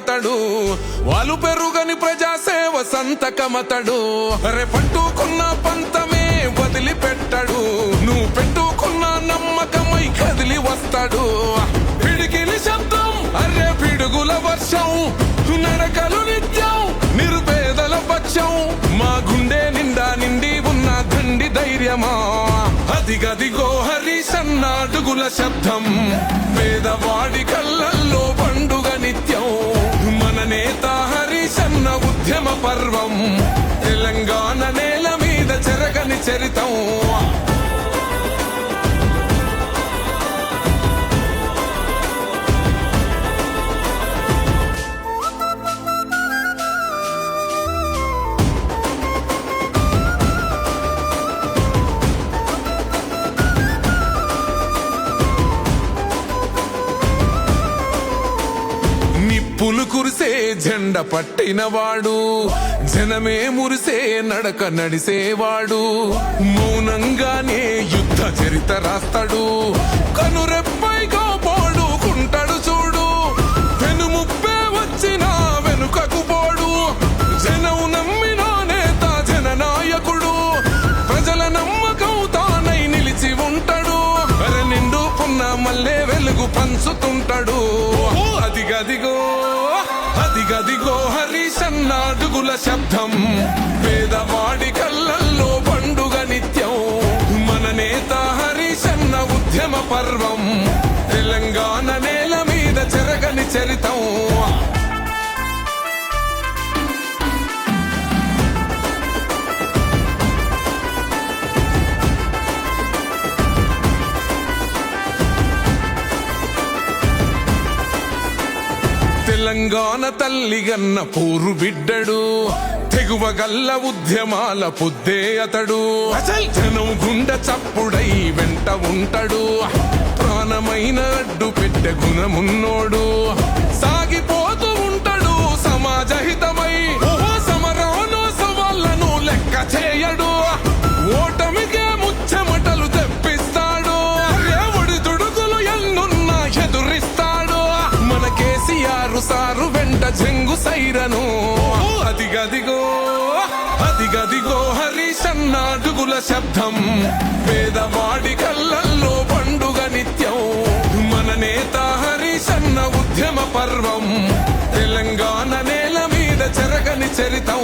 అతడు, వాళ్ళు పెరుగని ప్రజాసేవ సంతకమతడు. అరే పట్టుకున్న పంతమే వదిలిపెట్టడు, నువ్వు పెట్టుకున్న నమ్మకమై కదిలి వస్తాడు. పిడికిలి శబ్దం అరే పిడుగుల వర్షం, నడకలు నిత్యం నిరుపేదల పక్షం. మా గుండె నిండా నిండి ఉన్న దండి ధైర్యమా, అదిగదిగో హరీశన్న అడుగుల శబ్దం. పేదవాడి కళ్ళల్లో పండుగ నిత్యం, మన నేత హరీశన్న ఉద్యమ పర్వం. తెలంగాణ నేల మీద చెరగని చరితం. నిప్పులు కురిసే జెండ పట్టినవాడు, జనమే మురిసే నడక నడిసేవాడు. మౌనంగానే యుద్ధ చరిత రాస్తాడు, కనురెప్పైగా పోడుకుంటాడు చూడు. వెనుముప్పే వచ్చినా వెనుకకు పోడు, జనం నమ్మిన నేత జననాయకుడు. ప్రజల నమ్మకం తానై నిలిచి ఉంటాడు, నిండు పున్న మల్లె వెలుగు పంచుతుంటాడు. అదిగదిగో అదిగదిగో హరీశన్న అడుగుల శబ్దం. పేదవాడి కళ్ళల్లో పండుగ నిత్యం, మన నేత హరీశన్న ఉద్యమ పర్వం. తెలంగాణ నేల మీద చెరగని చరితం. తెలంగాణ తల్లిగన్న పోరు బిడ్డడు, తెగువ గల్ల ఉద్యమాల పొద్దే అతడు. జనం గుండె చప్పుడై వెంట ఉంటాడు, ప్రాణమైన అడ్డు పెట్టె గుణమున్నోడు. సాగిపోతూ ఉంటాడు సమాజ హితమై, సమరాను సవాళ్లను లెక్క చేయడు. ఓటమికే ముచ్చమటలు తెప్పిస్తాడు, ఒడి దుడుకులు ఎన్నున్నా ఎదురిస్తాడు. మన కేసీఆర్ సారు వెంట జంగు సైరను. అదిగదిగో అదిగదిగో హరీశన్న అడుగుల శబ్దం. పేదవాడి కళ్ళల్లో పండుగ నిత్యం, మన నేత హరీశన్న ఉద్యమ పర్వం. తెలంగాణ నేల మీద చెరగని చరితం.